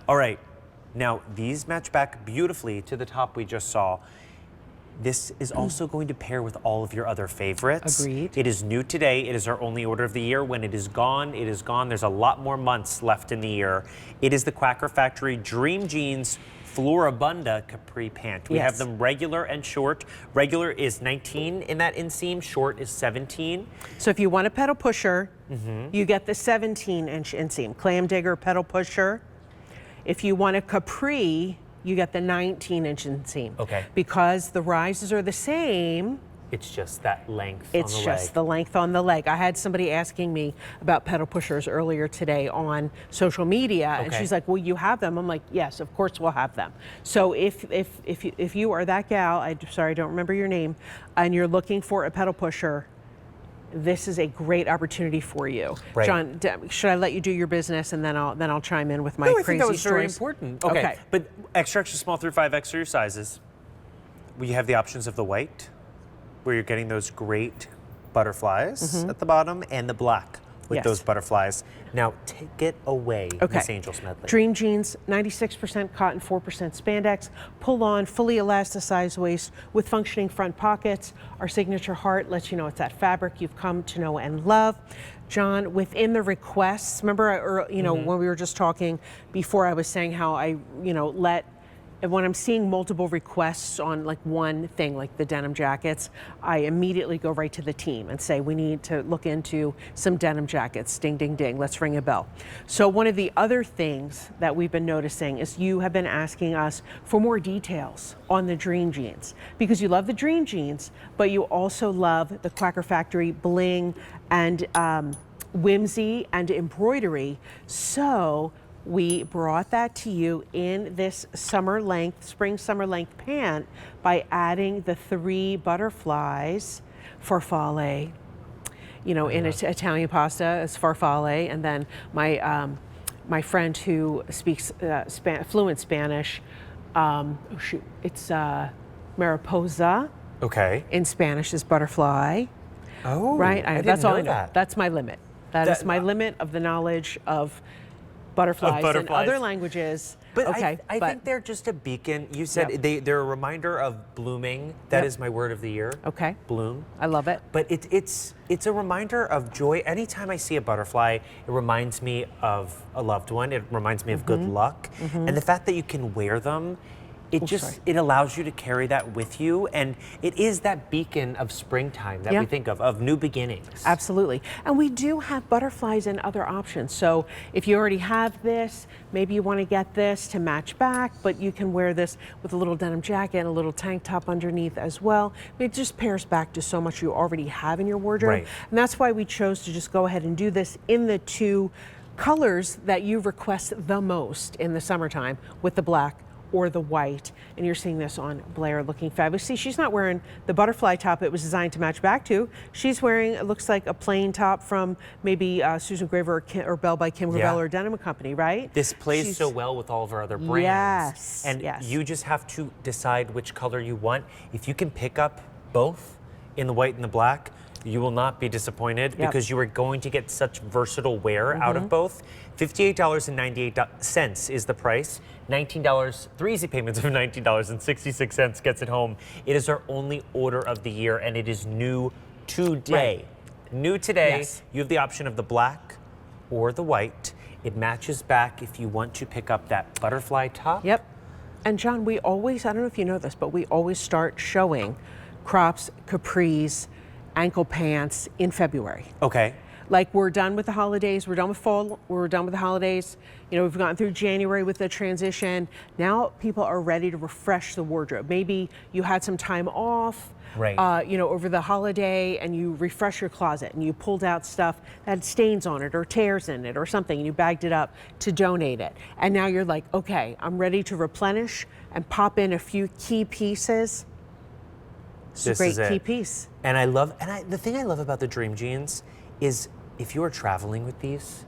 All right, now these match back beautifully to the top we just saw. This is also going to pair with all of your other favorites. Agreed. It is new today. It is our only order of the year. When it is gone, it is gone. There's a lot more months left in the year. It is the Quacker Factory Dream Jeans Floribunda Capri Pant. We have them regular and short. Regular is 19 in that inseam. Short is 17. So if you want a pedal pusher, you get the 17-inch inseam. Clam digger, pedal pusher. If you want a capri, you get the 19-inch inseam. Okay. Because the rises are the same. It's just that length on the leg. It's just the length on the leg. I had somebody asking me about pedal pushers earlier today on social media, and she's like, "Will you have them?" I'm like, "Yes, of course we'll have them." So if you are that gal, sorry, I don't remember your name, and you're looking for a pedal pusher, this is a great opportunity for you. Right. John, should I let you do your business, and then I'll chime in with my I crazy think that was very stories? important. Okay. But extra small through 5X are your sizes. We have the options of the white, where you're getting those great butterflies at the bottom, and the black with those butterflies. Now take it away, Miss Angel Smedley. Dream Jeans, 96% cotton, 4% spandex, pull on, fully elasticized waist with functioning front pockets. Our signature heart lets you know it's that fabric you've come to know and love. John, within the requests, remember, when we were just talking before, I was saying how I, and when I'm seeing multiple requests on like one thing, like the denim jackets, I immediately go right to the team and say, we need to look into some denim jackets. Ding, ding, ding, let's ring a bell. So one of the other things that we've been noticing is you have been asking us for more details on the Dream Jeans, because you love the Dream Jeans, but you also love the Quacker Factory bling and whimsy and embroidery. So we brought that to you in this spring summer length pant by adding the 3 butterflies, farfalle, in Italian pasta is farfalle, and then my friend who speaks fluent Spanish, it's mariposa. Okay. In Spanish is butterfly. Oh, right. that's all I know. That. That's my limit. That is my limit of the knowledge of butterflies in other languages. But I think they're just a beacon. You said they're a reminder of blooming. That is my word of the year. Okay. Bloom. I love it. But it's a reminder of joy. Anytime I see a butterfly, it reminds me of a loved one. It reminds me of good luck. And the fact that you can wear them, it allows you to carry that with you, and it is that beacon of springtime that we think of new beginnings. Absolutely. And we do have butterflies and other options. So if you already have this, maybe you want to get this to match back, but you can wear this with a little denim jacket and a little tank top underneath as well. It just pairs back to so much you already have in your wardrobe. Right. And that's why we chose to just go ahead and do this in the 2 colors that you request the most in the summertime, with the black or the white. And you're seeing this on Blair looking fabulous. See, she's not wearing the butterfly top it was designed to match back to. She's wearing, it looks like a plain top from maybe Susan Graver or Belle by Kim Gravel or Denim Company, right? This plays so well with all of our other brands. Yes. And you just have to decide which color you want. If you can pick up both in the white and the black, you will not be disappointed because you are going to get such versatile wear out of both. $58.98 is the price. $19, 3 easy payments of $19.66 gets it home. It is our only order of the year, and it is new today. New today, you have the option of the black or the white. It matches back if you want to pick up that butterfly top. Yep. And John, we always, I don't know if you know this, but we always start showing crops, capris, ankle pants in February. Okay. Like, we're done with the holidays, we're done with fall, we're done with the holidays. We've gone through January with the transition. Now people are ready to refresh the wardrobe. Maybe you had some time off, over the holiday, and you refresh your closet and you pulled out stuff that had stains on it or tears in it or something, and you bagged it up to donate it. And now you're like, okay, I'm ready to replenish and pop in a few key pieces. It's a great key piece. And the thing I love about the Dream Jeans is if you are traveling with these,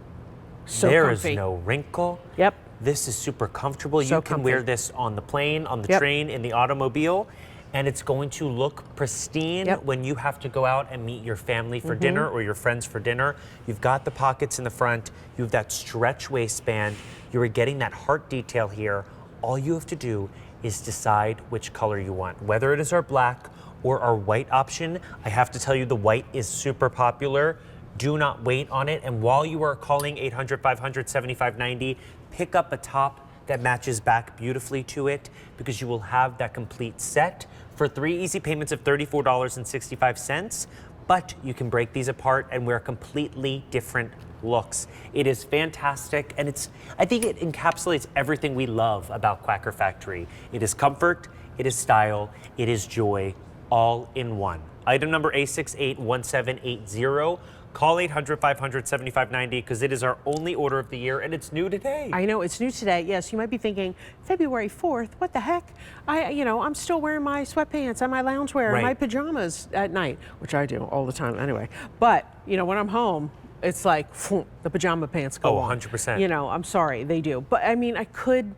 there is no wrinkle. Yep. This is super comfortable. You can wear this on the plane, on the train, in the automobile. and it's going to look pristine when you have to go out and meet your family for dinner or your friends for dinner. You've got the pockets in the front, you have that stretch waistband, you are getting that heart detail here. All you have to do is decide which color you want, whether it is our black or our white option. I have to tell you, the white is super popular. Do not wait on it. And while you are calling 800-500-7590, pick up a top that matches back beautifully to it, because you will have that complete set for 3 easy payments of $34.65. But you can break these apart and wear completely different looks. It is fantastic, and I think it encapsulates everything we love about Quacker Factory. It is comfort, it is style, it is joy, all in one. Item number A681780. Call 800-500-7590 because it is our only order of the year, and it's new today. I know, it's new today. Yes, you might be thinking, February 4th, what the heck? I'm still wearing my sweatpants and my loungewear and my pajamas at night, which I do all the time anyway. But, when I'm home, it's like, the pajama pants go on. 100%. I'm sorry, they do. But I could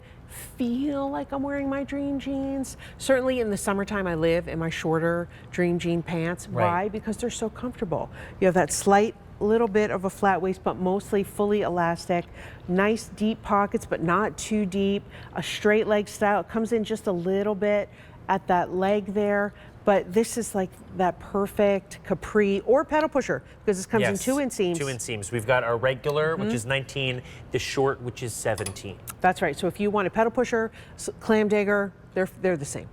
feel like I'm wearing my dream jeans. Certainly in the summertime, I live in my shorter dream jean pants. Why? Because they're so comfortable. You have that slight little bit of a flat waist, but mostly fully elastic. Nice deep pockets, but not too deep. A straight leg style. It comes in just a little bit at that leg there. But this is like that perfect capri or pedal pusher, because this comes in 2 inseams. 2 inseams. We've got our regular, which is 19, the short, which is 17. That's right. So if you want a pedal pusher, clam digger, they're the same.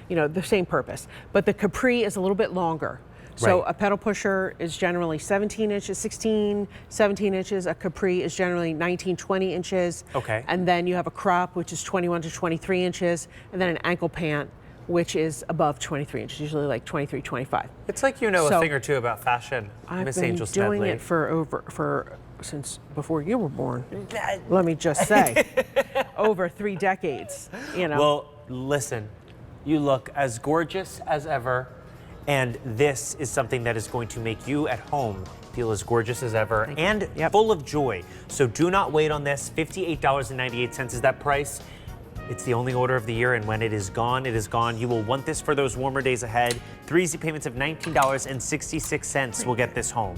The same purpose. But the capri is a little bit longer. So a pedal pusher is generally 17 inches, 16, 17 inches. A capri is generally 19, 20 inches. Okay. And then you have a crop, which is 21 to 23 inches. And then an ankle pant, which is above 23 inches, usually like 23, 25. It's like a thing or two about fashion, Miss Angel Smedley. I've been doing it since before you were born. Let me just say, over 3 decades. Well, listen, you look as gorgeous as ever, and this is something that is going to make you at home feel as gorgeous as ever and full of joy. So do not wait on this. $58.98 is that price. It's the only order of the year, and when it is gone, it is gone. You will want this for those warmer days ahead. 3 easy payments of $19.66 will get this home.